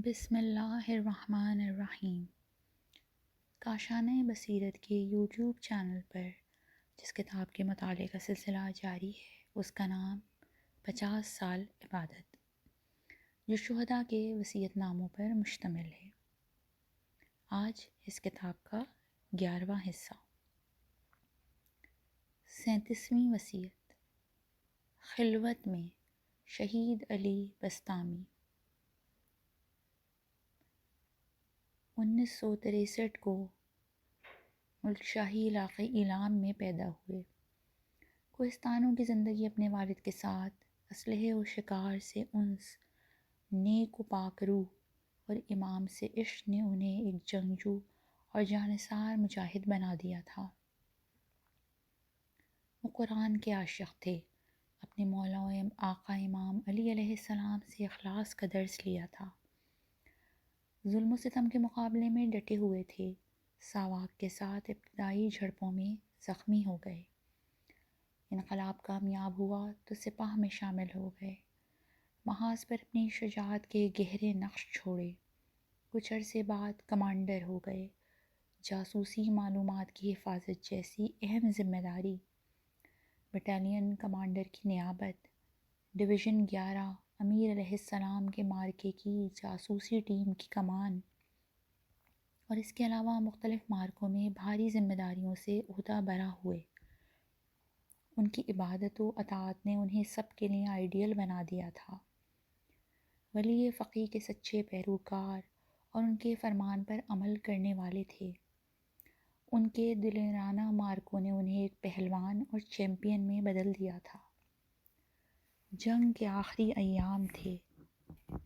بسم اللہ الرحمن الرحیم۔ کاشانۂ بصیرت کے یوٹیوب چینل پر جس کتاب کے مطالعے کا سلسلہ جاری ہے اس کا نام 50 سال عبادت، جو شہداء کے وصیت ناموں پر مشتمل ہے۔ آج اس کتاب کا 11واں حصہ، 37ویں وصیت، خلوت میں شہید علی بسطامی۔ 1963 کو ملک شاہی علاقے ایلام میں پیدا ہوئے۔ کوہستانوں کی زندگی اپنے والد کے ساتھ اسلحے و شکار سے انس، نیک و پاک روح اور امام سے عشق نے انہیں ایک جنگجو اور جانثار مجاہد بنا دیا تھا۔ وہ قرآن کے عاشق تھے، اپنے مولا و آقا امام علی علیہ السلام سے اخلاص کا درس لیا تھا، ظلم و ستم کے مقابلے میں ڈٹے ہوئے تھے۔ ساواک کے ساتھ ابتدائی جھڑپوں میں زخمی ہو گئے۔ انقلاب کامیاب ہوا تو سپاہ میں شامل ہو گئے۔ محاذ پر اپنی شجاعت کے گہرے نقش چھوڑے۔ کچھ عرصے بعد کمانڈر ہو گئے۔ جاسوسی معلومات کی حفاظت جیسی اہم ذمہ داری، بٹالین کمانڈر کی نیابت، ڈویژن 11 امیر علیہ السلام کے معرکے کی جاسوسی ٹیم کی کمان، اور اس کے علاوہ مختلف معرکوں میں بھاری ذمہ داریوں سے عہدہ برا ہوئے۔ ان کی عبادت و اطاعت نے انہیں سب کے لیے آئیڈیل بنا دیا تھا۔ ولی فقیہ کے سچے پیروکار اور ان کے فرمان پر عمل کرنے والے تھے۔ ان کے دلیرانہ معرکوں نے انہیں ایک پہلوان اور چیمپئن میں بدل دیا تھا۔ جنگ کے آخری ایام تھے۔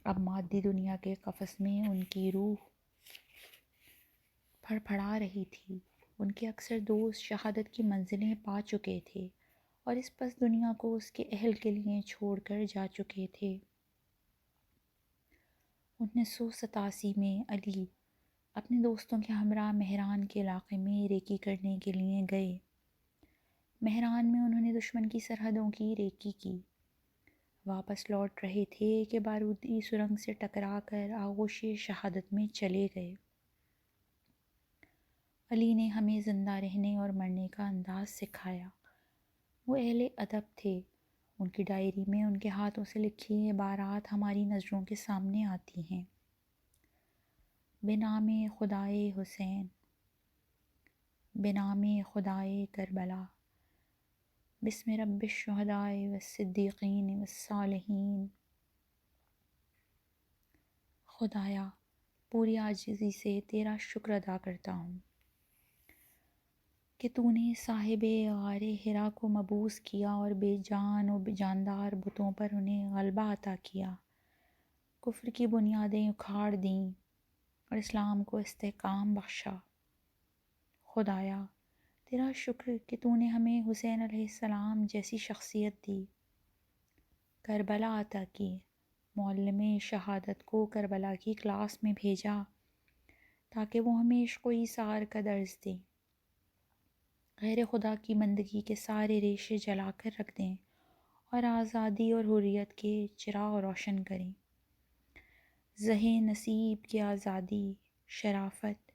اب مادی دنیا کے قفس میں ان کی روح پھڑپھڑا رہی تھی۔ ان کے اکثر دوست شہادت کی منزلیں پا چکے تھے اور اس پس دنیا کو اس کے اہل کے لیے چھوڑ کر جا چکے تھے۔ 1987 میں علی اپنے دوستوں کے ہمراہ مہران کے علاقے میں ریکی کرنے کے لیے گئے۔ مہران میں انہوں نے دشمن کی سرحدوں کی ریکی کی۔ واپس لوٹ رہے تھے کہ بارودی سرنگ سے ٹکرا کر آغوش شہادت میں چلے گئے۔ علی نے ہمیں زندہ رہنے اور مرنے کا انداز سکھایا۔ وہ اہل ادب تھے۔ ان کی ڈائری میں ان کے ہاتھوں سے لکھی عبارات ہماری نظروں کے سامنے آتی ہیں۔ بنام خدائے حسین، بنام خدائے کربلا، بسم رب الشہداء والصدیقین والصالحین۔ خدایا، پوری عاجزی سے تیرا شکر ادا کرتا ہوں کہ تو نے صاحب غار حرا کو مبعوث کیا اور بے جان و جاندار بتوں پر انہیں غلبہ عطا کیا، کفر کی بنیادیں اکھاڑ دیں اور اسلام کو استحکام بخشا۔ خدایا، تیرا شکر کہ تو نے ہمیں حسین علیہ السلام جیسی شخصیت دی، کربلا عطا کی، معلم شہادت کو کربلا کی کلاس میں بھیجا تاکہ وہ ہمیں عشق و ایثار کا درس دیں، غیر خدا کی بندگی کے سارے ریشے جلا کر رکھ دیں اور آزادی اور حریت کے چراغ روشن کریں۔ زہ نصیب کی آزادی، شرافت،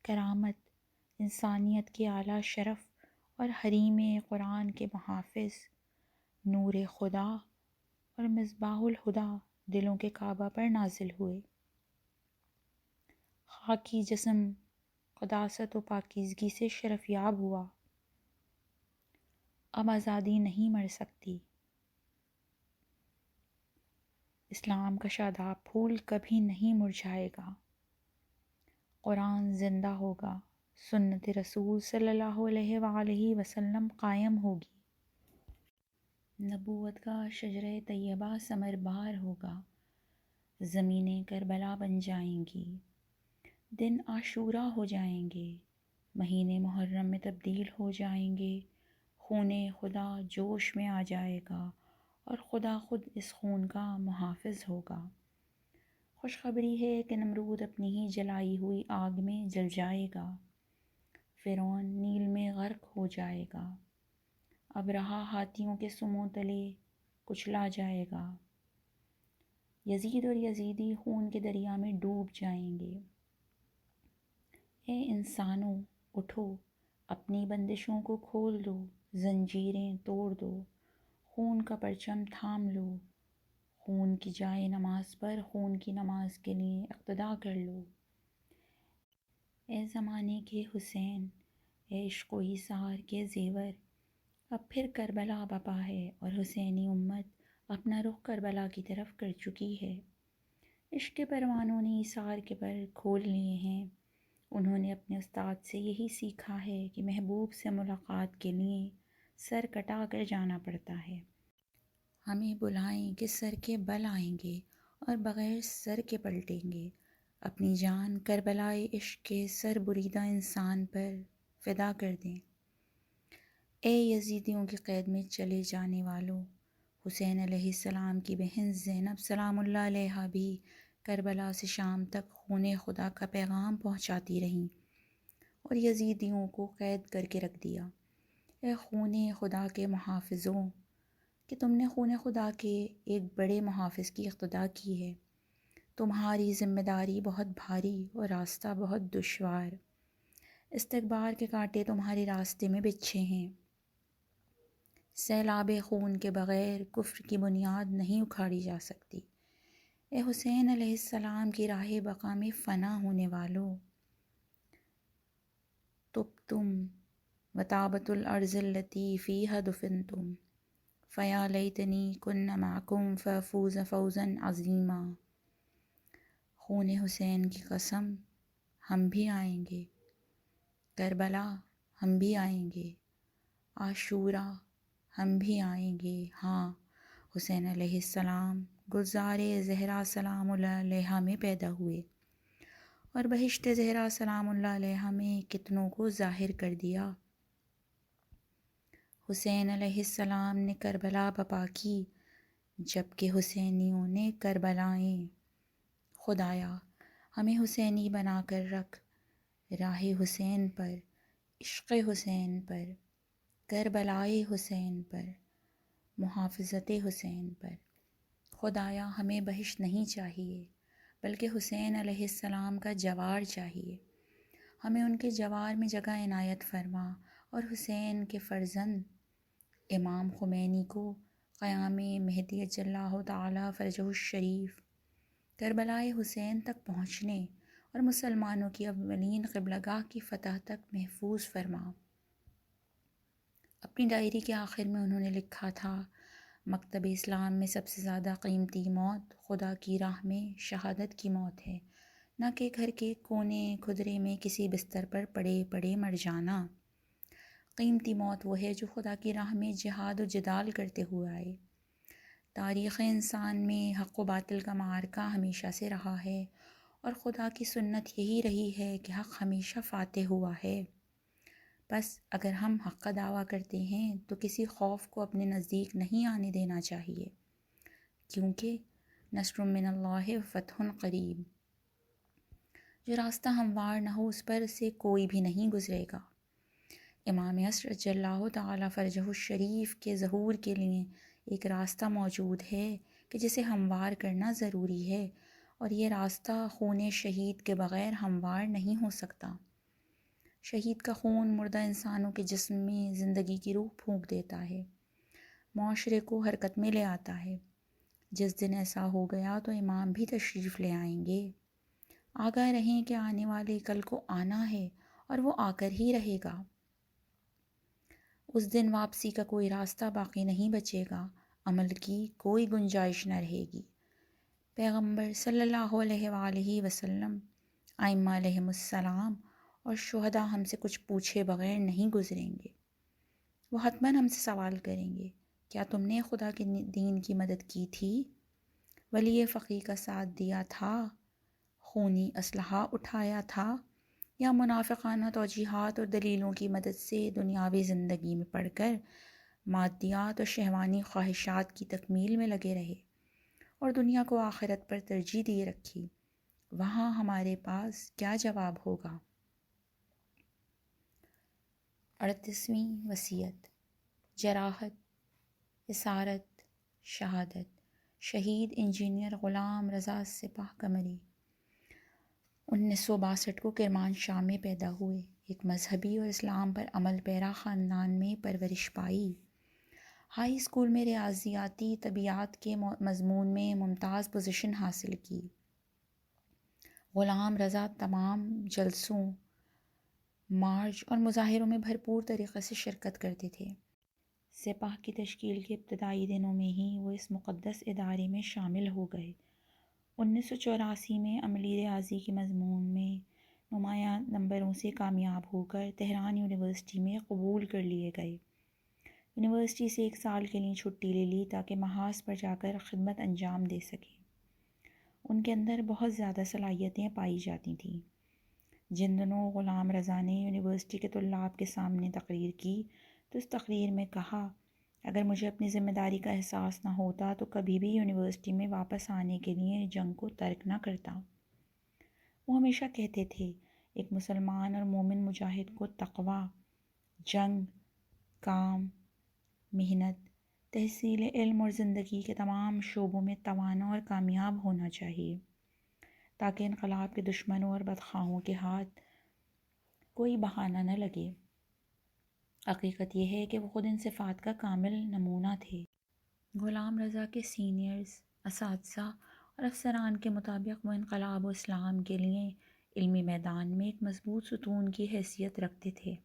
کرامت، انسانیت کے اعلیٰ شرف اور حریم قرآن کے محافظ، نور خدا اور مصباح الہدیٰ دلوں کے کعبہ پر نازل ہوئے۔ خاکی جسم قداست و پاکیزگی سے شرف یاب ہوا۔ اب آزادی نہیں مر سکتی۔ اسلام کا شاداب پھول کبھی نہیں مرجھائے گا۔ قرآن زندہ ہوگا، سنت رسول صلی اللہ علیہ وآلہ وسلم قائم ہوگی، نبوت کا شجرہ طیبہ ثمر بار ہوگا، زمینیں کربلا بن جائیں گی، دن عاشوراء ہو جائیں گے، مہینے محرم میں تبدیل ہو جائیں گے، خون خدا جوش میں آ جائے گا اور خدا خود اس خون کا محافظ ہوگا۔ خوشخبری ہے کہ نمرود اپنی ہی جلائی ہوئی آگ میں جل جائے گا، فرعون نیل میں غرق ہو جائے گا، ابرہہ ہاتھیوں کے سموں تلے کچلا جائے گا، یزید اور یزیدی خون کے دریا میں ڈوب جائیں گے۔ اے انسانوں، اٹھو، اپنی بندشوں کو کھول دو، زنجیریں توڑ دو، خون کا پرچم تھام لو، خون کی جائے نماز پر خون کی نماز کے لیے اقتدا کر لو۔ اے زمانے کے حسین، اے عشق و ایثار کے زیور، اب پھر کربلا بپا ہے اور حسینی امت اپنا رخ کربلا کی طرف کر چکی ہے۔ عشق کے پروانوں نے ایثار کے پر کھول لیے ہیں۔ انہوں نے اپنے استاد سے یہی سیکھا ہے کہ محبوب سے ملاقات کے لیے سر کٹا کر جانا پڑتا ہے۔ ہمیں بلائیں کہ سر کے بل آئیں گے اور بغیر سر کے پلٹیں گے۔ اپنی جان کربلائے عشق کے سر بریدہ انسان پر فدا کر دیں۔ اے یزیدیوں کی قید میں چلے جانے والوں، حسین علیہ السلام کی بہن زینب سلام اللہ علیہا بھی کربلا سے شام تک خون خدا کا پیغام پہنچاتی رہیں اور یزیدیوں کو قید کر کے رکھ دیا۔ اے خون خدا کے محافظوں، کہ تم نے خون خدا کے ایک بڑے محافظ کی اقتدا کی ہے۔ تمہاری ذمہ داری بہت بھاری اور راستہ بہت دشوار۔ استکبار کے کانٹے تمہارے راستے میں بچھے ہیں۔ سیلاب خون کے بغیر کفر کی بنیاد نہیں اکھاڑی جا سکتی۔ اے حسین علیہ السلام کی راہ بقا میں فنا ہونے والوں، تبتم وطابت الارض التي فيها دفنتم فیا لیتنی کن معکم فافوز فوزا عظیما۔ خون حسین کی قسم، ہم بھی آئیں گے، کربلا ہم بھی آئیں گے، عاشورہ ہم بھی آئیں گے۔ ہاں، حسین علیہ السلام گلزار زہرا سلام اللہ علیہا میں پیدا ہوئے اور بہشت زہرا سلام اللہ علیہا میں کتنوں کو ظاہر کر دیا۔ حسین علیہ السلام نے کربلا بپا کی، جبکہ حسینیوں نے کربلائیں۔ خدایا ہمیں حسینی بنا کر رکھ، راہ حسین پر، عشق حسین پر، کربلائے حسین پر، محافظت حسین پر۔ خدایا ہمیں بہشت نہیں چاہیے، بلکہ حسین علیہ السلام کا جوار چاہیے۔ ہمیں ان کے جوار میں جگہ عنایت فرما اور حسین کے فرزند امام خمینی کو قیام مہدی اجل اللہ تعالی فرجہ الشریف کربلائے حسین تک پہنچنے اور مسلمانوں کی اولین قبلہ گاہ کی فتح تک محفوظ فرما۔ اپنی ڈائری کے آخر میں انہوں نے لکھا تھا، مکتب اسلام میں سب سے زیادہ قیمتی موت خدا کی راہ میں شہادت کی موت ہے، نہ کہ گھر کے کونے کھدرے میں کسی بستر پر پڑے پڑے مر جانا۔ قیمتی موت وہ ہے جو خدا کی راہ میں جہاد و جدال کرتے ہوئے آئے۔ تاریخ انسان میں حق و باطل کا معرکہ ہمیشہ سے رہا ہے اور خدا کی سنت یہی رہی ہے کہ حق ہمیشہ فاتح ہوا ہے۔ بس اگر ہم حق کا دعویٰ کرتے ہیں تو کسی خوف کو اپنے نزدیک نہیں آنے دینا چاہیے، کیونکہ نصر من اللہ و فتح قریب۔ جو راستہ ہموار نہ ہو اس پر سے کوئی بھی نہیں گزرے گا۔ امام عصر اجل اللہ تعالی فرجہ الشریف کے ظہور کے لیے ایک راستہ موجود ہے کہ جسے ہموار کرنا ضروری ہے، اور یہ راستہ خون شہید کے بغیر ہموار نہیں ہو سکتا۔ شہید کا خون مردہ انسانوں کے جسم میں زندگی کی روح پھونک دیتا ہے، معاشرے کو حرکت میں لے آتا ہے۔ جس دن ایسا ہو گیا تو امام بھی تشریف لے آئیں گے۔ آگاہ رہیں کہ آنے والے کل کو آنا ہے اور وہ آ کر ہی رہے گا۔ اس دن واپسی کا کوئی راستہ باقی نہیں بچے گا، عمل کی کوئی گنجائش نہ رہے گی۔ پیغمبر صلی اللہ علیہ وآلہ وسلم، ائمہ علیہم السلام اور شہداء ہم سے کچھ پوچھے بغیر نہیں گزریں گے۔ وہ حتماً ہم سے سوال کریں گے، کیا تم نے خدا کے دین کی مدد کی تھی؟ ولی فقیہ کا ساتھ دیا تھا؟ خونی اسلحہ اٹھایا تھا؟ یا منافقانہ توجیہات اور دلیلوں کی مدد سے دنیاوی زندگی میں پڑھ کر مادیات اور شہوانی خواہشات کی تکمیل میں لگے رہے اور دنیا کو آخرت پر ترجیح دیے رکھی؟ وہاں ہمارے پاس کیا جواب ہوگا؟ 38ویں وصیت، جراحت، اسارت، شہادت۔ شہید انجینئر غلام رضا سپاہ قمری 1962 کو کرمان شام میں پیدا ہوئے۔ ایک مذہبی اور اسلام پر عمل پیرا خاندان میں پرورش پائی۔ ہائی اسکول میں ریاضیاتی طبیعیات کے مضمون میں ممتاز پوزیشن حاصل کی۔ غلام رضا تمام جلسوں، مارچ اور مظاہروں میں بھرپور طریقے سے شرکت کرتے تھے۔ سپاہ کی تشکیل کے ابتدائی دنوں میں ہی وہ اس مقدس ادارے میں شامل ہو گئے۔ 1984 میں عملی ریاضی کے مضمون میں نمایاں نمبروں سے کامیاب ہو کر تہران یونیورسٹی میں قبول کر لیے گئے۔ یونیورسٹی سے 1 سال کے لیے چھٹی لے لی تاکہ محاذ پر جا کر خدمت انجام دے سکیں۔ ان کے اندر بہت زیادہ صلاحیتیں پائی جاتی تھیں۔ جن دنوں غلام رضا نے یونیورسٹی کے طلاب کے سامنے تقریر کی تو اس تقریر میں کہا، اگر مجھے اپنی ذمہ داری کا احساس نہ ہوتا تو کبھی بھی یونیورسٹی میں واپس آنے کے لیے جنگ کو ترک نہ کرتا۔ وہ ہمیشہ کہتے تھے، ایک مسلمان اور مومن مجاہد کو تقویٰ، جنگ، کام، محنت، تحصیل علم اور زندگی کے تمام شعبوں میں توانا اور کامیاب ہونا چاہیے، تاکہ انقلاب کے دشمنوں اور بدخواہوں کے ہاتھ کوئی بہانہ نہ لگے۔ حقیقت یہ ہے کہ وہ خود ان صفات کا کامل نمونہ تھے۔ غلام رضا کے سینئرز، اساتذہ اور افسران کے مطابق وہ انقلاب و اسلام کے لیے علمی میدان میں ایک مضبوط ستون کی حیثیت رکھتے تھے۔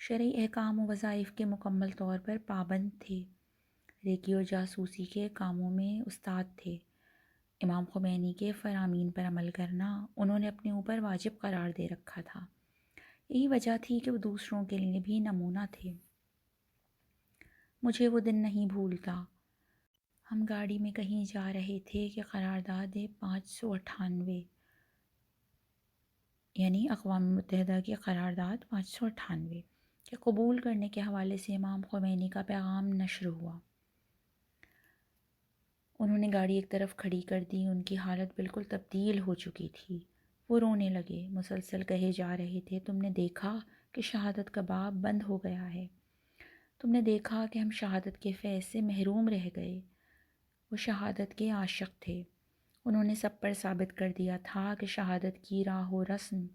شرعی احکام و وظائف کے مکمل طور پر پابند تھے۔ ریکی اور جاسوسی کے کاموں میں استاد تھے۔ امام خمینی کے فرامین پر عمل کرنا انہوں نے اپنے اوپر واجب قرار دے رکھا تھا۔ یہی وجہ تھی کہ وہ دوسروں کے لیے بھی نمونہ تھے۔ مجھے وہ دن نہیں بھولتا۔ ہم گاڑی میں کہیں جا رہے تھے کہ قرارداد 598 یعنی اقوام متحدہ کی قرارداد 598 کے قبول کرنے کے حوالے سے امام خمینی کا پیغام نشر ہوا۔ انہوں نے گاڑی ایک طرف کھڑی کر دی۔ ان کی حالت بالکل تبدیل ہو چکی تھی۔ وہ رونے لگے، مسلسل کہے جا رہے تھے، تم نے دیکھا کہ شہادت کا باب بند ہو گیا ہے، تم نے دیکھا کہ ہم شہادت کے فیض سے محروم رہ گئے۔ وہ شہادت کے عاشق تھے۔ انہوں نے سب پر ثابت کر دیا تھا کہ شہادت کی راہ و رسم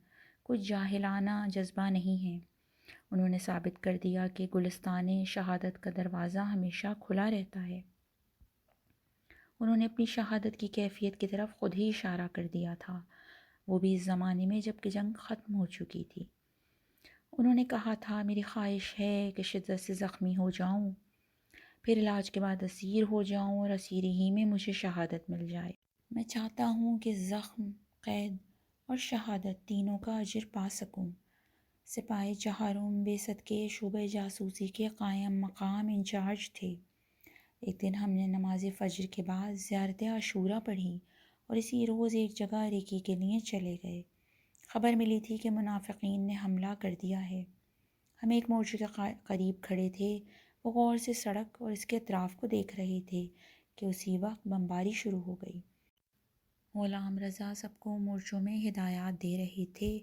کچھ جاہلانہ جذبہ نہیں ہے۔ انہوں نے ثابت کر دیا کہ گلستان شہادت کا دروازہ ہمیشہ کھلا رہتا ہے۔ انہوں نے اپنی شہادت کی کیفیت کی طرف خود ہی اشارہ کر دیا تھا، وہ بھی اس زمانے میں جب کہ جنگ ختم ہو چکی تھی۔ انہوں نے کہا تھا، میری خواہش ہے کہ شدت سے زخمی ہو جاؤں، پھر علاج کے بعد اسیر ہو جاؤں اور اسیری ہی میں مجھے شہادت مل جائے۔ میں چاہتا ہوں کہ زخم، قید اور شہادت تینوں کا اجر پا سکوں۔ سپاہی چہارم بے صدقے شعبہ جاسوسی کے قائم مقام انچارج تھے۔ ایک دن ہم نے نماز فجر کے بعد زیارت عاشورہ پڑھی اور اسی روز ایک جگہ ریکی کے لیے چلے گئے۔ خبر ملی تھی کہ منافقین نے حملہ کر دیا ہے۔ ہم ایک مورچے کے قریب کھڑے تھے۔ وہ غور سے سڑک اور اس کے اطراف کو دیکھ رہے تھے کہ اسی وقت بمباری شروع ہو گئی۔ غلام رضا سب کو مورچوں میں ہدایات دے رہے تھے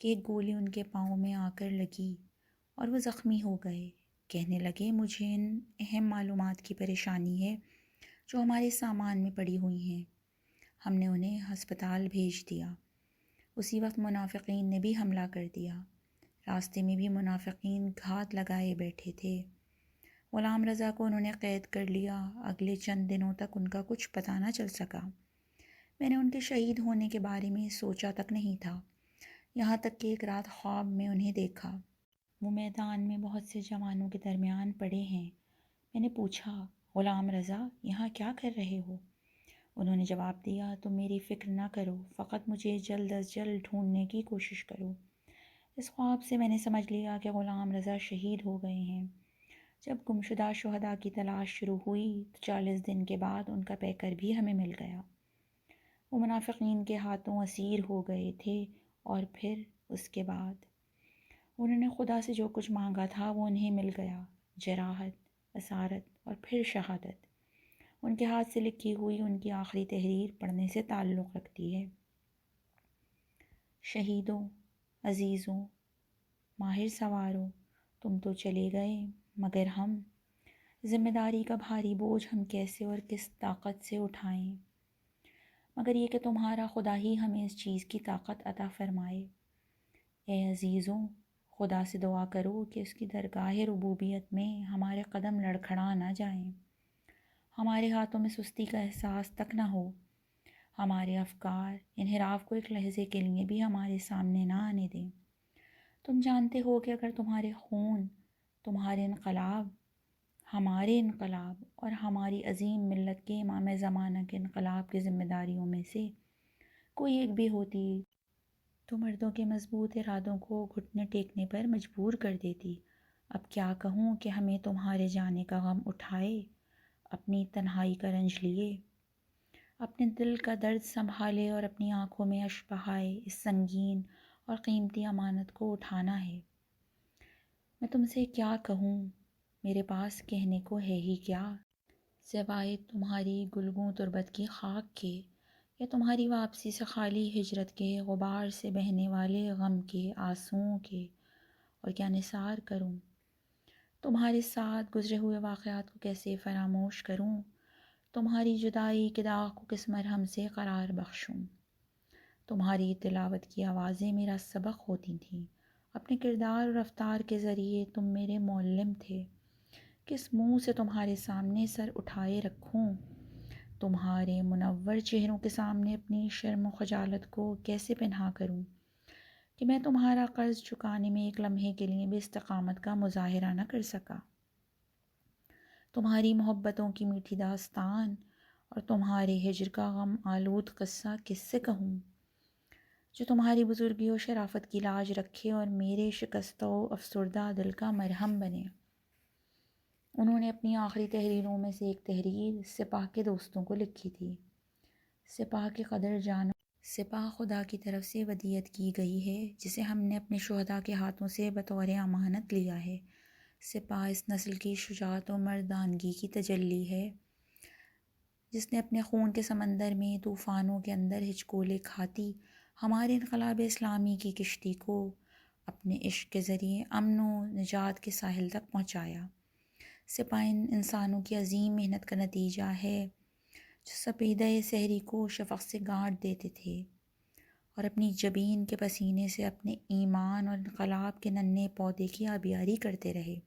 کہ ایک گولی ان کے پاؤں میں آ کر لگی اور وہ زخمی ہو گئے۔ کہنے لگے، مجھے ان اہم معلومات کی پریشانی ہے جو ہمارے سامان میں پڑی ہوئی ہیں۔ ہم نے انہیں ہسپتال بھیج دیا۔ اسی وقت منافقین نے بھی حملہ کر دیا۔ راستے میں بھی منافقین گھات لگائے بیٹھے تھے۔ غلام رضا کو انہوں نے قید کر لیا۔ اگلے چند دنوں تک ان کا کچھ پتہ نہ چل سکا۔ میں نے ان کے شہید ہونے کے بارے میں سوچا تک نہیں تھا، یہاں تک کہ ایک رات خواب میں انہیں دیکھا۔ وہ میدان میں بہت سے جوانوں کے درمیان پڑے ہیں۔ میں نے پوچھا، غلام رضا یہاں کیا کر رہے ہو؟ انہوں نے جواب دیا، تم میری فکر نہ کرو، فقط مجھے جلد از جلد ڈھونڈنے کی کوشش کرو۔ اس خواب سے میں نے سمجھ لیا کہ غلام رضا شہید ہو گئے ہیں۔ جب گمشدہ شہداء کی تلاش شروع ہوئی تو 40 دن کے بعد ان کا پیکر بھی ہمیں مل گیا۔ وہ منافقین کے ہاتھوں اسیر ہو گئے تھے اور پھر اس کے بعد انہوں نے خدا سے جو کچھ مانگا تھا وہ انہیں مل گیا، جراحت، اسارت اور پھر شہادت۔ ان کے ہاتھ سے لکھی ہوئی ان کی آخری تحریر پڑھنے سے تعلق رکھتی ہے۔ شہیدوں، عزیزوں، ماہر سواروں، تم تو چلے گئے مگر ہم ذمہ داری کا بھاری بوجھ ہم کیسے اور کس طاقت سے اٹھائیں، مگر یہ کہ تمہارا خدا ہی ہمیں اس چیز کی طاقت عطا فرمائے۔ اے عزیزوں، خدا سے دعا کرو کہ اس کی درگاہ ربوبیت میں ہمارے قدم لڑکھڑا نہ جائیں، ہمارے ہاتھوں میں سستی کا احساس تک نہ ہو، ہمارے افکار انحراف کو ایک لحظے کے لیے بھی ہمارے سامنے نہ آنے دیں۔ تم جانتے ہو کہ اگر تمہارے خون، تمہارے انقلاب، ہمارے انقلاب اور ہماری عظیم ملت کے امام زمانہ کے انقلاب کی ذمہ داریوں میں سے کوئی ایک بھی ہوتی تو مردوں کے مضبوط ارادوں کو گھٹنے ٹیکنے پر مجبور کر دیتی۔ اب کیا کہوں کہ ہمیں تمہارے جانے کا غم اٹھائے، اپنی تنہائی کا رنج لیے، اپنے دل کا درد سنبھالے اور اپنی آنکھوں میں اشک بہائے، اس سنگین اور قیمتی امانت کو اٹھانا ہے۔ میں تم سے کیا کہوں، میرے پاس کہنے کو ہے ہی کیا، سوائے تمہاری گلگوں تربت کی خاک کے، یا تمہاری واپسی سے خالی ہجرت کے غبار سے بہنے والے غم کے آنسوؤں کے، اور کیا نثار کروں، تمہارے ساتھ گزرے ہوئے واقعات کو کیسے فراموش کروں، تمہاری جدائی کے داغ کو کس مرہم سے قرار بخشوں۔ تمہاری تلاوت کی آوازیں میرا سبق ہوتی تھیں، اپنے کردار اور رفتار کے ذریعے تم میرے معلم تھے۔ کس منہ سے تمہارے سامنے سر اٹھائے رکھوں، تمہارے منور چہروں کے سامنے اپنی شرم و خجالت کو کیسے پنہا کروں کہ میں تمہارا قرض چکانے میں ایک لمحے کے لیے بھی استقامت کا مظاہرہ نہ کر سکا۔ تمہاری محبتوں کی میٹھی داستان اور تمہارے ہجر کا غم آلود قصہ کس سے کہوں، جو تمہاری بزرگی و شرافت کی لاج رکھے اور میرے شکستہ و افسردہ دل کا مرہم بنے۔ انہوں نے اپنی آخری تحریروں میں سے ایک تحریر سپاہ کے دوستوں کو لکھی تھی۔ سپاہ کی قدر جانو، سپاہ خدا کی طرف سے ودیعت کی گئی ہے جسے ہم نے اپنے شہداء کے ہاتھوں سے بطور امانت لیا ہے۔ سپاہ اس نسل کی شجاعت و مردانگی کی تجلی ہے جس نے اپنے خون کے سمندر میں طوفانوں کے اندر ہچکولے کھاتی ہمارے انقلاب اسلامی کی کشتی کو اپنے عشق کے ذریعے امن و نجات کے ساحل تک پہنچایا۔ سپاہ ان انسانوں کی عظیم محنت کا نتیجہ ہے جو سپیدہ سحری کو شفق سے گانٹھ دیتے تھے اور اپنی جبین کے پسینے سے اپنے ایمان اور انقلاب کے ننھے پودے کی آبیاری کرتے رہے۔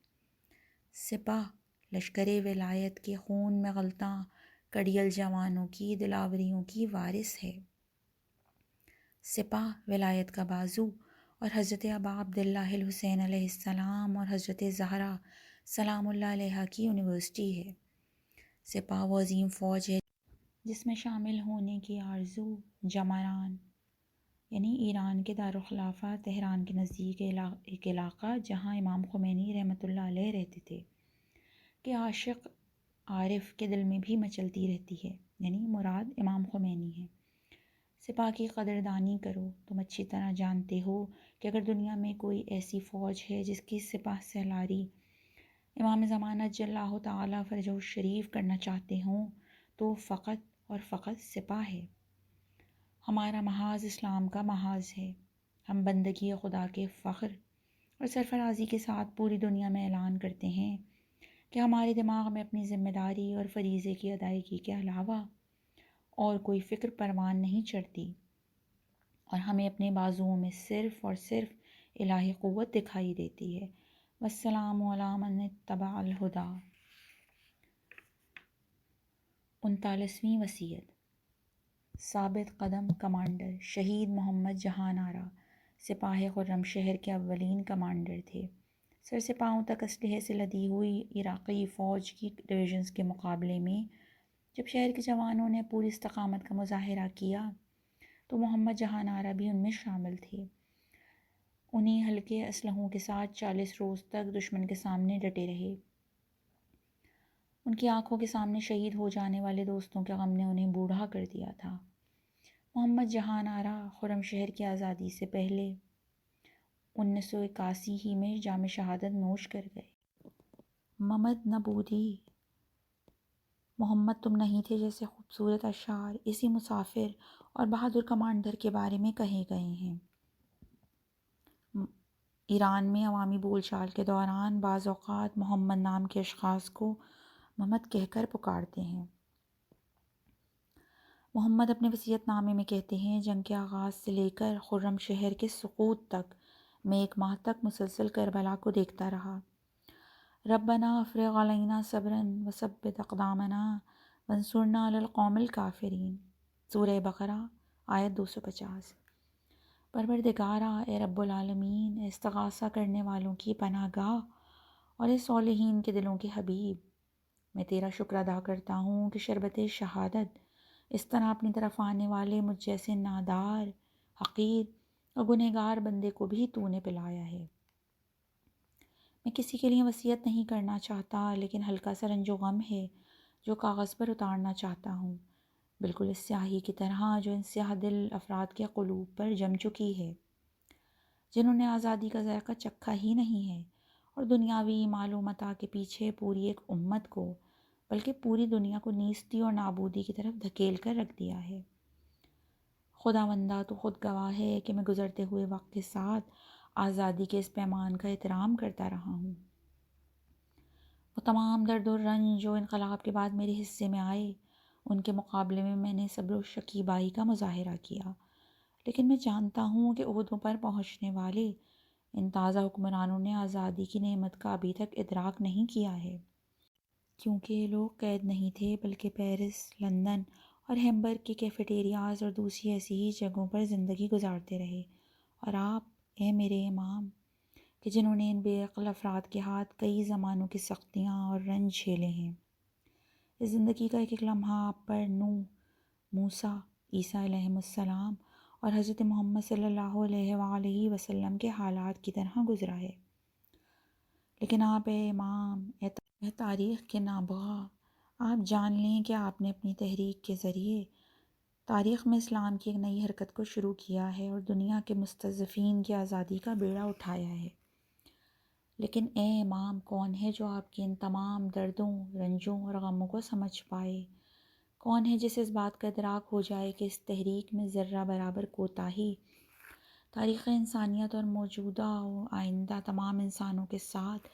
سپاہ لشکر ولایت کے خون میں غلطاں کڑیل جوانوں کی دلاوریوں کی وارث ہے۔ سپاہ ولایت کا بازو اور حضرت ابا عبداللہ الحسین علیہ السلام اور حضرت زہرا سلام اللہ علیہا کی یونیورسٹی ہے۔ سپاہ وہ عظیم فوج ہے جس میں شامل ہونے کی آرزو جمران یعنی ایران کے دارالخلافہ تہران کے نزدیک ایک علاقہ جہاں امام خمینی رحمۃ اللہ علیہ رہتے تھے کہ عاشق عارف کے دل میں بھی مچلتی رہتی ہے، یعنی مراد امام خمینی ہے۔ سپاہ کی قدردانی کرو، تم اچھی طرح جانتے ہو کہ اگر دنیا میں کوئی ایسی فوج ہے جس کی سپاہ سالاری امام زمانہ جل اللہ تعالیٰ فرجہ الشریف کرنا چاہتے ہوں تو فقط اور فقط سپاہ ہے۔ ہمارا محاذ اسلام کا محاذ ہے۔ ہم بندگی خدا کے فخر اور سرفرازی کے ساتھ پوری دنیا میں اعلان کرتے ہیں کہ ہمارے دماغ میں اپنی ذمہ داری اور فریضے کی ادائیگی کے علاوہ اور کوئی فکر پروان نہیں چڑھتی، اور ہمیں اپنے بازوؤں میں صرف اور صرف الہی قوت دکھائی دیتی ہے۔ والسلام علی من اتبع الہدی۔ 39ویں وصیت۔ ثابت قدم کمانڈر شہید محمد جہان آرا سپاہ خرم شہر کے اولین کمانڈر تھے۔ سر سے پاؤں تک اسلحے سے لدی ہوئی عراقی فوج کی ڈویژنز کے مقابلے میں جب شہر کے جوانوں نے پوری استقامت کا مظاہرہ کیا تو محمد جہان آرا بھی ان میں شامل تھے۔ انہیں ہلکے اسلحوں کے ساتھ 40 روز تک دشمن کے سامنے ڈٹے رہے۔ ان کی آنکھوں کے سامنے شہید ہو جانے والے دوستوں کے غم نے انہیں بوڑھا کر دیا تھا۔ محمد جہان آرا خرم شہر کی آزادی سے پہلے 1981 ہی میں جام شہادت نوش کر گئے۔ ممد نبودی محمد تم نہیں تھے جیسے خوبصورت اشعار اسی مسافر اور بہادر کمانڈر کے بارے میں کہے گئے ہیں۔ ایران میں عوامی بول چال کے دوران بعض اوقات محمد نام کے اشخاص کو محمد کہہ کر پکارتے ہیں۔ محمد اپنے وصیت نامے میں کہتے ہیں، جنگ کے آغاز سے لے کر خرم شہر کے سقوط تک میں 1 ماہ تک مسلسل کربلا کو دیکھتا رہا۔ ربنا افرغ علینا صبرا وثبت اقدامنا وانصرنا علی القوم الکافرین، سورہ بقرہ آیت 250۔ پروردگارا، اے رب العالمین، اے استغاثہ کرنے والوں کی پناہ گاہ اور اے صالحین کے دلوں کے حبیب، میں تیرا شکر ادا کرتا ہوں کہ شربت شہادت اس طرح اپنی طرف آنے والے مجھ جیسے نادار، حقیر اور گنہگار بندے کو بھی تو نے پلایا ہے۔ میں کسی کے لیے وصیت نہیں کرنا چاہتا، لیکن ہلکا سا رنج و غم ہے جو کاغذ پر اتارنا چاہتا ہوں، بالکل اس سیاہی کی طرح جو ان سیاہ دل افراد کے قلوب پر جم چکی ہے، جنہوں نے آزادی کا ذائقہ چکھا ہی نہیں ہے اور دنیاوی مال و متاع کے پیچھے پوری ایک امت کو، بلکہ پوری دنیا کو نیستی اور نابودی کی طرف دھکیل کر رکھ دیا ہے۔ خداوندہ، تو خود گواہ ہے کہ میں گزرتے ہوئے وقت کے ساتھ آزادی کے اس پیمان کا احترام کرتا رہا ہوں۔ وہ تمام درد و رنج جو انقلاب کے بعد میرے حصے میں آئے، ان کے مقابلے میں نے صبر و شکیبائی کا مظاہرہ کیا، لیکن میں جانتا ہوں کہ عہدوں پر پہنچنے والے ان تازہ حکمرانوں نے آزادی کی نعمت کا ابھی تک ادراک نہیں کیا ہے، کیونکہ یہ لوگ قید نہیں تھے، بلکہ پیرس، لندن اور ہیمبرگ کے کیفیٹیریاز اور دوسری ایسی ہی جگہوں پر زندگی گزارتے رہے۔ اور آپ، اے میرے امام، کہ جنہوں نے ان بے عقل افراد کے ہاتھ کئی زمانوں کی سختیاں اور رنج جھیلے ہیں، اس زندگی کا ایک ایک لمحہ آپ پر نوح، موسیٰ، عیسیٰ علیہم السلام اور حضرت محمد صلی اللہ علیہ وآلہ وسلم کے حالات کی طرح گزرا ہے۔ لیکن آپ، اے امام، اے تاریخ کے نابغہ، آپ جان لیں کہ آپ نے اپنی تحریک کے ذریعے تاریخ میں اسلام کی ایک نئی حرکت کو شروع کیا ہے اور دنیا کے مستضعفین کی آزادی کا بیڑا اٹھایا ہے۔ لیکن اے امام، کون ہے جو آپ کے ان تمام دردوں، رنجوں اور غموں کو سمجھ پائے؟ کون ہے جسے اس بات کا ادراک ہو جائے کہ اس تحریک میں ذرہ برابر کوتاہی تاریخ انسانیت اور موجودہ و آئندہ تمام انسانوں کے ساتھ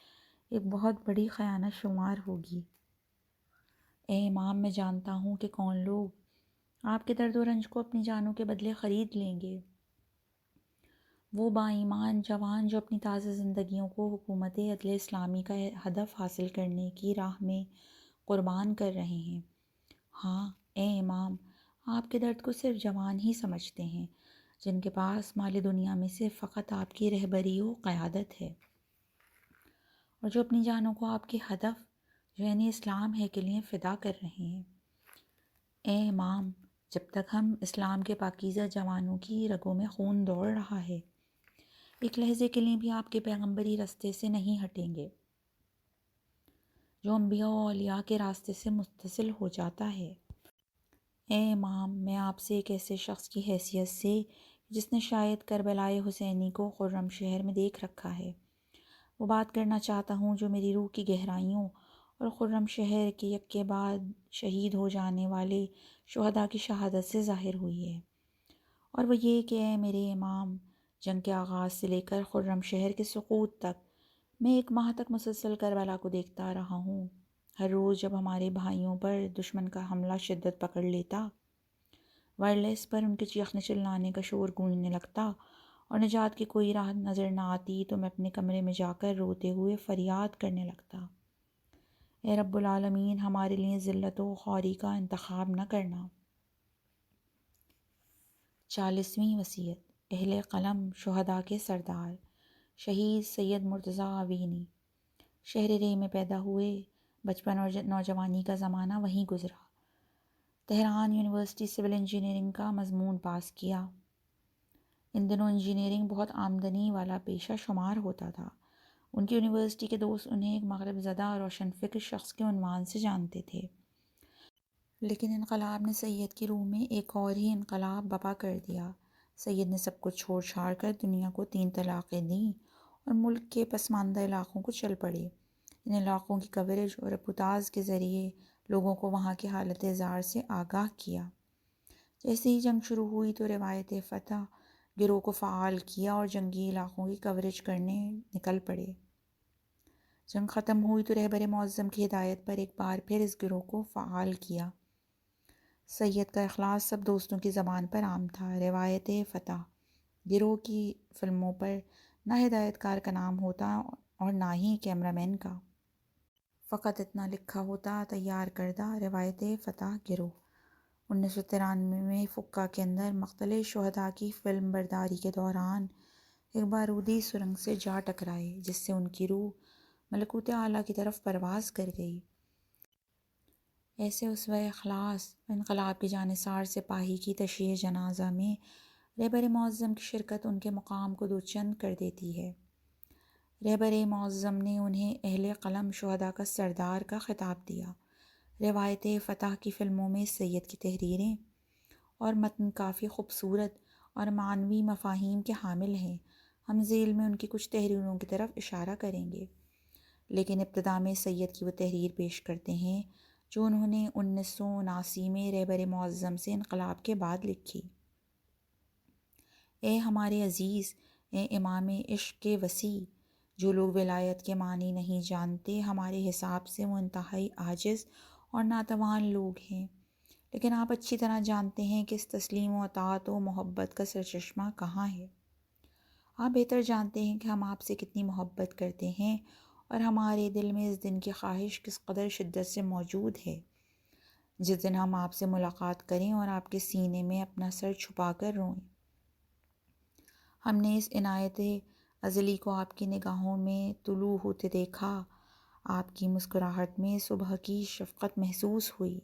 ایک بہت بڑی خیانت شمار ہوگی؟ اے امام، میں جانتا ہوں کہ کون لوگ آپ کے درد و رنج کو اپنی جانوں کے بدلے خرید لیں گے، وہ با ایمان جوان جو اپنی تازہ زندگیوں کو حکومت عدل اسلامی کا ہدف حاصل کرنے کی راہ میں قربان کر رہے ہیں۔ ہاں اے امام، آپ کے درد کو صرف جوان ہی سمجھتے ہیں، جن کے پاس مال دنیا میں سے فقط آپ کی رہبری و قیادت ہے، اور جو اپنی جانوں کو آپ کے ہدف، جو یعنی اسلام ہے، کے لیے فدا کر رہے ہیں۔ اے امام، جب تک ہم اسلام کے پاکیزہ جوانوں کی رگوں میں خون دوڑ رہا ہے، ایک لہجے کے لیے بھی آپ کے پیغمبری راستے سے نہیں ہٹیں گے۔ جو انبیاء و اولیاء کے راستے سے متصل ہو جاتا ہے۔ اے امام، میں آپ سے ایک ایسے شخص کی حیثیت سے جس نے شاید کربلائے حسینی کو خرم شہر میں دیکھ رکھا ہے، وہ بات کرنا چاہتا ہوں جو میری روح کی گہرائیوں اور خرم شہر کے یکے بعد شہید ہو جانے والے شہداء کی شہادت سے ظاہر ہوئی ہے، اور وہ یہ کہ اے میرے امام، جنگ کے آغاز سے لے کر خرم شہر کے سقوط تک میں 1 ماہ تک مسلسل کربلا کو دیکھتا رہا ہوں۔ ہر روز جب ہمارے بھائیوں پر دشمن کا حملہ شدت پکڑ لیتا، وائرلیس پر ان کے چیخنے چلانے کا شور گونجنے لگتا اور نجات کی کوئی راہ نظر نہ آتی، تو میں اپنے کمرے میں جا کر روتے ہوئے فریاد کرنے لگتا، اے رب العالمین، ہمارے لیے ذلت و خواری کا انتخاب نہ کرنا۔ 40ویں وصیت۔ اہل قلم، شہداء کے سردار، شہید سید مرتضیٰ آوینی۔ شہر رے میں پیدا ہوئے، بچپن اور نوجوانی کا زمانہ وہیں گزرا۔ تہران یونیورسٹی سول انجینئرنگ کا مضمون پاس کیا۔ ان دنوں انجینئرنگ بہت آمدنی والا پیشہ شمار ہوتا تھا۔ ان کی یونیورسٹی کے دوست انہیں ایک مغرب زدہ اور روشن فکر شخص کے عنوان سے جانتے تھے، لیکن انقلاب نے سید کی روح میں ایک اور ہی انقلاب برپا کر دیا۔ سید نے سب کچھ چھوڑ چھاڑ کر دنیا کو 3 طلاقیں دیں اور ملک کے پسماندہ علاقوں کو چل پڑے۔ ان علاقوں کی کوریج اور رپورٹاج کے ذریعے لوگوں کو وہاں کی حالت زار سے آگاہ کیا۔ جیسے ہی جنگ شروع ہوئی تو روایت فتح گروہ کو فعال کیا اور جنگی علاقوں کی کوریج کرنے نکل پڑے۔ جنگ ختم ہوئی تو رہبر معظم کی ہدایت پر ایک بار پھر اس گروہ کو فعال کیا۔ سید کا اخلاص سب دوستوں کی زبان پر عام تھا۔ روایت فتح گروہ کی فلموں پر نہ ہدایت کار کا نام ہوتا اور نہ ہی کیمرہ مین کا، فقط اتنا لکھا ہوتا: تیار کردہ روایت فتح گروہ۔ 1993 میں فقہ کے اندر مقتل شہداء کی فلم برداری کے دوران ایک بارودی سرنگ سے جا ٹکرائے، جس سے ان کی روح ملکوت اعلیٰ کی طرف پرواز کر گئی۔ ایسے اسوہ اخلاص و انقلاب کے جانثار سپاہی کی تشییع جنازہ میں رہبر معظم کی شرکت ان کے مقام کو دوچند کر دیتی ہے۔ رہبر معظم نے انہیں اہل قلم شہداء کا سردار کا خطاب دیا۔ روایت فتح کی فلموں میں سید کی تحریریں اور متن کافی خوبصورت اور معنوی مفاہیم کے حامل ہیں۔ ہم ذیل میں ان کی کچھ تحریروں کی طرف اشارہ کریں گے، لیکن ابتدا میں سید کی وہ تحریر پیش کرتے ہیں جو انہوں نے 1979 میں رہبر معظم سے انقلاب کے بعد لکھی۔ اے ہمارے عزیز، اے امام عشق کے وسیع، جو لوگ ولایت کے معنی نہیں جانتے، ہمارے حساب سے وہ انتہائی عاجز اور ناتوان لوگ ہیں، لیکن آپ اچھی طرح جانتے ہیں کہ اس تسلیم و اطاعت و محبت کا سرچشمہ کہاں ہے۔ آپ بہتر جانتے ہیں کہ ہم آپ سے کتنی محبت کرتے ہیں اور ہمارے دل میں اس دن کی خواہش کس قدر شدت سے موجود ہے جس دن ہم آپ سے ملاقات کریں اور آپ کے سینے میں اپنا سر چھپا کر روئیں۔ ہم نے اس عنایت ازلی کو آپ کی نگاہوں میں طلوع ہوتے دیکھا، آپ کی مسکراہٹ میں صبح کی شفقت محسوس ہوئی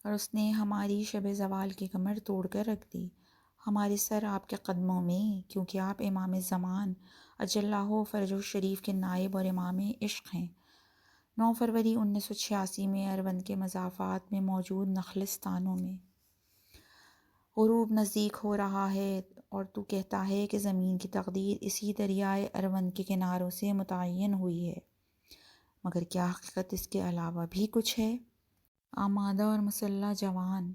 اور اس نے ہماری شب زوال کی کمر توڑ کر رکھ دی۔ ہمارے سر آپ کے قدموں میں، کیونکہ آپ امام زمان اجلہ فرجہ شریف کے نائب اور امام عشق ہیں۔ 9 فروری 1986 میں اروند کے مضافات میں موجود نخلستانوں میں غروب نزدیک ہو رہا ہے اور تو کہتا ہے کہ زمین کی تقدیر اسی دریائے اروند کے کناروں سے متعین ہوئی ہے، مگر کیا حقیقت اس کے علاوہ بھی کچھ ہے؟ آمادہ اور مسلح جوان،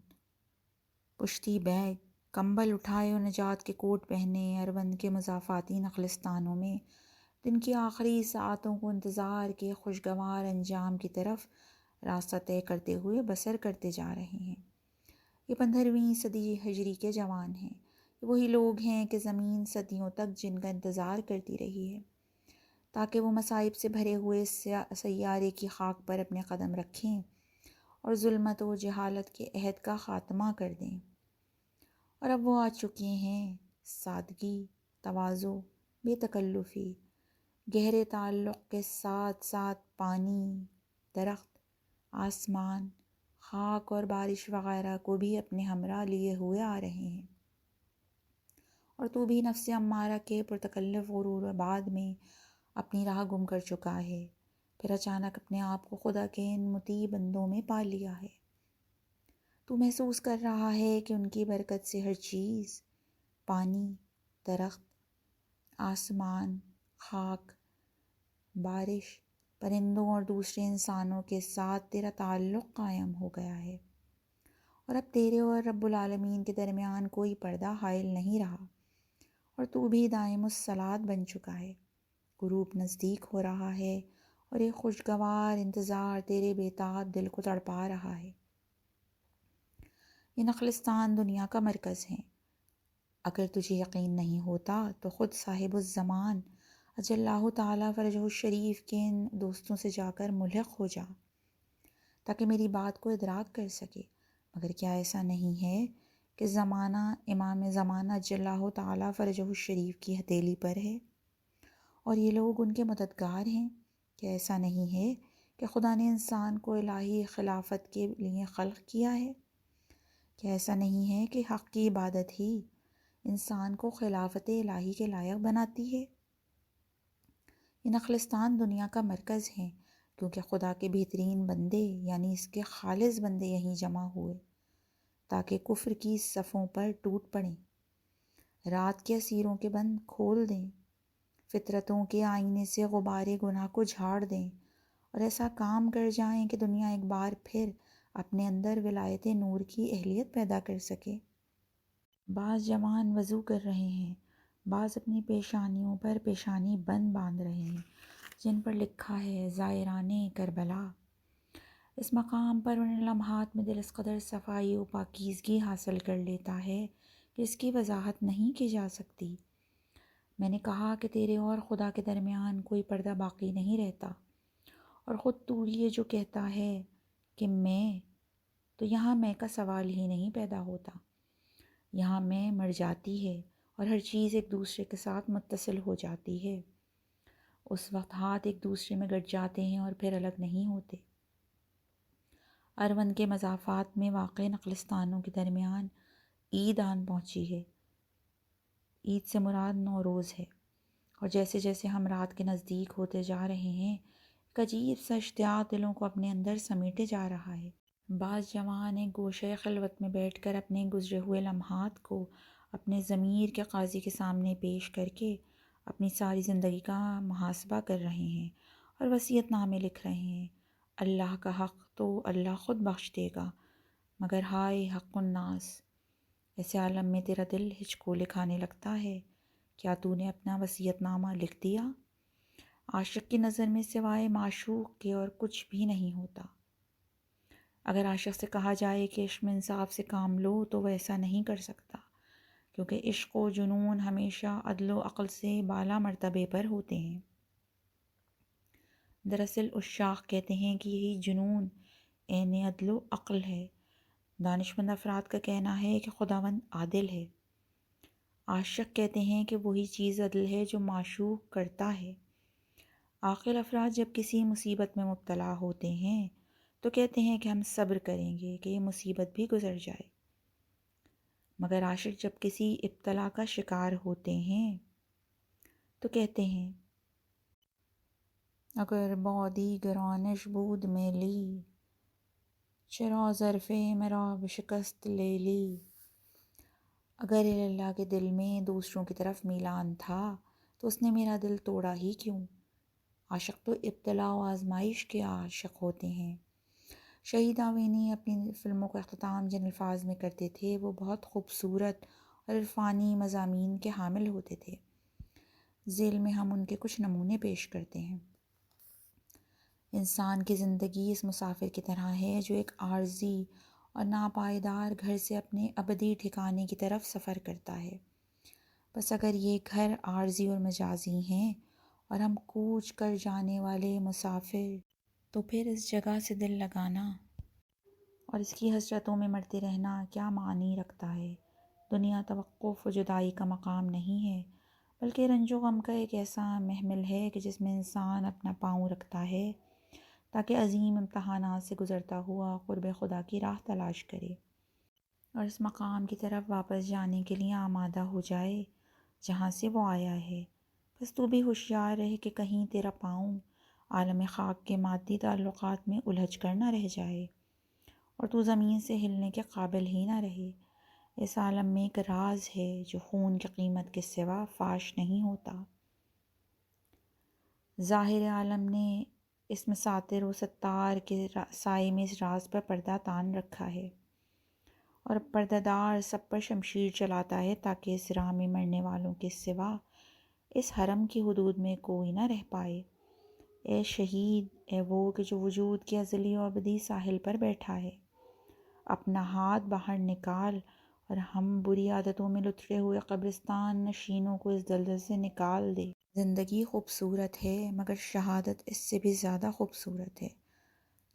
پشتی بیگ، کمبل اٹھائے اور نجات کے کوٹ پہنے، اروند کے مضافاتی نخلستانوں میں دن کی آخری ساعتوں کو انتظار کے خوشگوار انجام کی طرف راستہ طے کرتے ہوئے بسر کرتے جا رہے ہیں۔ یہ 15ویں صدی ہجری کے جوان ہیں، یہ وہی لوگ ہیں کہ زمین صدیوں تک جن کا انتظار کرتی رہی ہے تاکہ وہ مصائب سے بھرے ہوئے سیارے کی خاک پر اپنے قدم رکھیں اور ظلمت و جہالت کے عہد کا خاتمہ کر دیں۔ اور اب وہ آ چکے ہیں۔ سادگی، تواضع، بے تکلفی، گہرے تعلق کے ساتھ ساتھ پانی، درخت، آسمان، خاک اور بارش وغیرہ کو بھی اپنے ہمراہ لیے ہوئے آ رہے ہیں۔ اور تو بھی نفس امارہ کے پرتکلف غرور و بعد میں اپنی راہ گم کر چکا ہے، پھر اچانک اپنے آپ کو خدا کے ان مطیع بندوں میں پا لیا ہے۔ تو محسوس کر رہا ہے کہ ان کی برکت سے ہر چیز، پانی، درخت، آسمان، خاک، بارش، پرندوں اور دوسرے انسانوں کے ساتھ تیرا تعلق قائم ہو گیا ہے، اور اب تیرے اور رب العالمین کے درمیان کوئی پردہ حائل نہیں رہا، اور تو بھی دائم الصلاۃ بن چکا ہے۔ غروب نزدیک ہو رہا ہے اور ایک خوشگوار انتظار تیرے بیتاب دل کو تڑپا رہا ہے۔ یہ نخلستان دنیا کا مرکز ہیں۔ اگر تجھے یقین نہیں ہوتا تو خود صاحب الزمان اجلہ تعالیٰ فرجہ الشریف کے ان دوستوں سے جا کر ملحق ہو جا تاکہ میری بات کو ادراک کر سکے۔ مگر کیا ایسا نہیں ہے کہ زمانہ امام زمانہ اجلہ تعالیٰ فرجہ الشریف کی ہتھیلی پر ہے اور یہ لوگ ان کے مددگار ہیں؟ کیا ایسا نہیں ہے کہ خدا نے انسان کو الہی خلافت کے لیے خلق کیا ہے؟ کیا ایسا نہیں ہے کہ حق کی عبادت ہی انسان کو خلافت الہی کے لائق بناتی ہے؟ یہ نخلستان دنیا کا مرکز ہیں کیونکہ خدا کے بہترین بندے یعنی اس کے خالص بندے یہیں جمع ہوئے تاکہ کفر کی صفوں پر ٹوٹ پڑیں، رات کے اسیروں کے بند کھول دیں، فطرتوں کے آئینے سے غبار گناہ کو جھاڑ دیں اور ایسا کام کر جائیں کہ دنیا ایک بار پھر اپنے اندر ولایت نور کی اہلیت پیدا کر سکے۔ بعض جوان وضو کر رہے ہیں، بعض اپنی پیشانیوں پر پیشانی بند باندھ رہے ہیں، جن پر لکھا ہے زائران کربلا۔ اس مقام پر ان لمحات میں دل اس قدر صفائی و پاکیزگی حاصل کر لیتا ہے کہ اس کی وضاحت نہیں کی جا سکتی۔ میں نے کہا کہ تیرے اور خدا کے درمیان کوئی پردہ باقی نہیں رہتا، اور خود تو یہ جو کہتا ہے کہ میں، تو یہاں میں کا سوال ہی نہیں پیدا ہوتا۔ یہاں میں مر جاتی ہے اور ہر چیز ایک دوسرے کے ساتھ متصل ہو جاتی ہے۔ اس وقت ہاتھ ایک دوسرے میں گٹ جاتے ہیں اور پھر الگ نہیں ہوتے۔ اروند کے مضافات میں واقع نقلستانوں کے درمیان عید آن پہنچی ہے۔ عید سے مراد نوروز ہے، اور جیسے جیسے ہم رات کے نزدیک ہوتے جا رہے ہیں، ایک عجیب سا اشتیاق دلوں کو اپنے اندر سمیٹے جا رہا ہے۔ بعض جوان ایک گوشے خلوت میں بیٹھ کر اپنے گزرے ہوئے لمحات کو اپنے ضمیر کے قاضی کے سامنے پیش کر کے اپنی ساری زندگی کا محاسبہ کر رہے ہیں اور وصیت نامے لکھ رہے ہیں۔ اللہ کا حق تو اللہ خود بخش دے گا، مگر ہائے حق الناس! ایسے عالم میں تیرا دل ہچکولے کھانے لگتا ہے۔ کیا تو نے اپنا وصیت نامہ لکھ دیا؟ عاشق کی نظر میں سوائے معشوق کے اور کچھ بھی نہیں ہوتا۔ اگر عاشق سے کہا جائے کہ عشق میں انصاف سے کام لو تو وہ ایسا نہیں کر سکتا، کیونکہ عشق و جنون ہمیشہ عدل و عقل سے بالا مرتبے پر ہوتے ہیں۔ دراصل عشاق کہتے ہیں کہ یہی جنون عین عدل و عقل ہے۔ دانشمند افراد کا کہنا ہے کہ خداوند عادل ہے۔ عاشق کہتے ہیں کہ وہی چیز عدل ہے جو معشوق کرتا ہے۔ عاقل افراد جب کسی مصیبت میں مبتلا ہوتے ہیں تو کہتے ہیں کہ ہم صبر کریں گے کہ یہ مصیبت بھی گزر جائے، مگر عاشق جب کسی ابتلا کا شکار ہوتے ہیں تو کہتے ہیں اگر بادی گرانش بود میلی، چرا ظرف مرا بشکست لے لی۔ اگر اللہ کے دل میں دوسروں کی طرف میلان تھا تو اس نے میرا دل توڑا ہی کیوں؟ عاشق تو ابتلا و آزمائش کے عاشق ہوتے ہیں۔ شہید آوینی اپنی فلموں کا اختتام جن الفاظ میں کرتے تھے وہ بہت خوبصورت اور عرفانی مضامین کے حامل ہوتے تھے۔ ذیل میں ہم ان کے کچھ نمونے پیش کرتے ہیں۔ انسان کی زندگی اس مسافر کی طرح ہے جو ایک عارضی اور ناپائیدار گھر سے اپنے ابدی ٹھکانے کی طرف سفر کرتا ہے۔ بس اگر یہ گھر عارضی اور مجازی ہیں اور ہم کوچ کر جانے والے مسافر، تو پھر اس جگہ سے دل لگانا اور اس کی حسرتوں میں مرتے رہنا کیا معنی رکھتا ہے؟ دنیا توقف و جدائی کا مقام نہیں ہے، بلکہ رنج و غم کا ایک ایسا محمل ہے کہ جس میں انسان اپنا پاؤں رکھتا ہے تاکہ عظیم امتحانات سے گزرتا ہوا قرب خدا کی راہ تلاش کرے اور اس مقام کی طرف واپس جانے کے لیے آمادہ ہو جائے جہاں سے وہ آیا ہے۔ بس تو بھی ہوشیار رہے کہ کہیں تیرا پاؤں عالم خاک کے مادی تعلقات میں الجھ کر نہ رہ جائے اور تو زمین سے ہلنے کے قابل ہی نہ رہے۔ اس عالم میں ایک راز ہے جو خون کی قیمت کے سوا فاش نہیں ہوتا۔ ظاہر عالم نے اس میں ساتر و ستار کے سائے میں اس راز پر پردہ تان رکھا ہے، اور پردہ دار سب پر شمشیر چلاتا ہے تاکہ اس راہ میں مرنے والوں کے سوا اس حرم کی حدود میں کوئی نہ رہ پائے۔ اے شہید، اے وہ کہ جو وجود کے ازلی و ابدی ساحل پر بیٹھا ہے، اپنا ہاتھ باہر نکال اور ہم بری عادتوں میں لتھڑے ہوئے قبرستان نشینوں کو اس دلدل سے نکال دے۔ زندگی خوبصورت ہے مگر شہادت اس سے بھی زیادہ خوبصورت ہے۔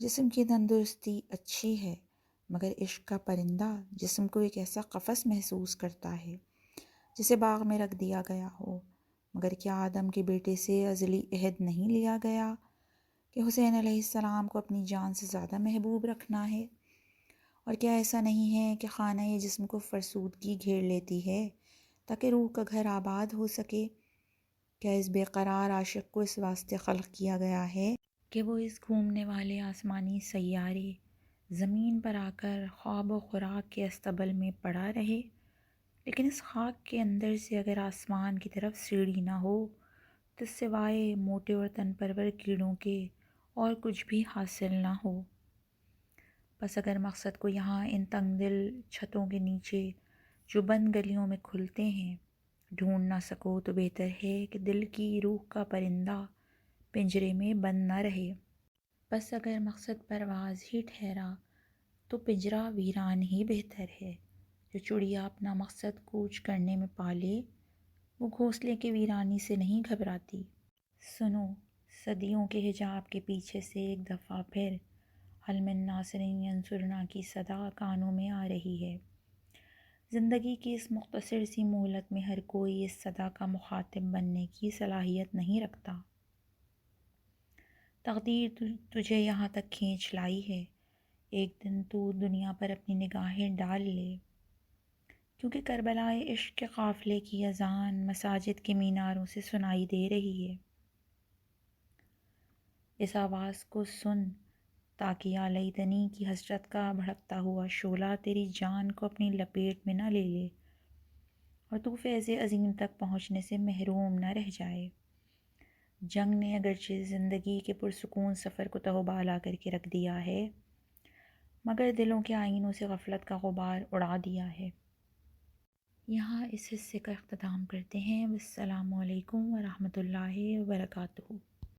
جسم کی تندرستی اچھی ہے مگر عشق کا پرندہ جسم کو ایک ایسا قفس محسوس کرتا ہے جسے باغ میں رکھ دیا گیا ہو۔ مگر کیا آدم کے بیٹے سے ازلی عہد نہیں لیا گیا کہ حسین علیہ السلام کو اپنی جان سے زیادہ محبوب رکھنا ہے؟ اور کیا ایسا نہیں ہے کہ خانہ یہ جسم کو فرسودگی گھیر لیتی ہے تاکہ روح کا گھر آباد ہو سکے؟ کیا اس بے قرار عاشق کو اس واسطے خلق کیا گیا ہے کہ وہ اس گھومنے والے آسمانی سیارے زمین پر آ کر خواب و خوراک کے استبل میں پڑا رہے؟ لیکن اس خاک کے اندر سے اگر آسمان کی طرف سیڑھی نہ ہو تو سوائے موٹے اور تن پرور کیڑوں کے اور کچھ بھی حاصل نہ ہو۔ بس اگر مقصد کو یہاں ان تنگ دل چھتوں کے نیچے جو بند گلیوں میں کھلتے ہیں ڈھونڈ نہ سکو تو بہتر ہے کہ دل کی روح کا پرندہ پنجرے میں بند نہ رہے۔ بس اگر مقصد پرواز ہی ٹھہرا تو پنجرہ ویران ہی بہتر ہے۔ جو چڑیا اپنا مقصد کوچ کرنے میں پالے وہ گھونسلے کی ویرانی سے نہیں گھبراتی۔ سنو، صدیوں کے حجاب کے پیچھے سے ایک دفعہ پھر حل من ناصر ینصرنا کی صدا کانوں میں آ رہی ہے۔ زندگی کی اس مختصر سی مہلت میں ہر کوئی اس صدا کا مخاطب بننے کی صلاحیت نہیں رکھتا۔ تقدیر تجھے یہاں تک کھینچ لائی ہے، ایک دن تو دنیا پر اپنی نگاہیں ڈال لے، کیونکہ کربلائے عشق کے قافلے کی اذان مساجد کے میناروں سے سنائی دے رہی ہے۔ اس آواز کو سن تاکہ یا لیتنی کی حسرت کا بھڑکتا ہوا شعلہ تیری جان کو اپنی لپیٹ میں نہ لے لے اور تو فیض عظیم تک پہنچنے سے محروم نہ رہ جائے۔ جنگ نے اگرچہ زندگی کے پرسکون سفر کو تہوبالا کر کے رکھ دیا ہے، مگر دلوں کے آئینوں سے غفلت کا غبار اڑا دیا ہے۔ یہاں اس حصے کا اختتام کرتے ہیں۔ والسلام علیکم ورحمۃ اللہ وبرکاتہ۔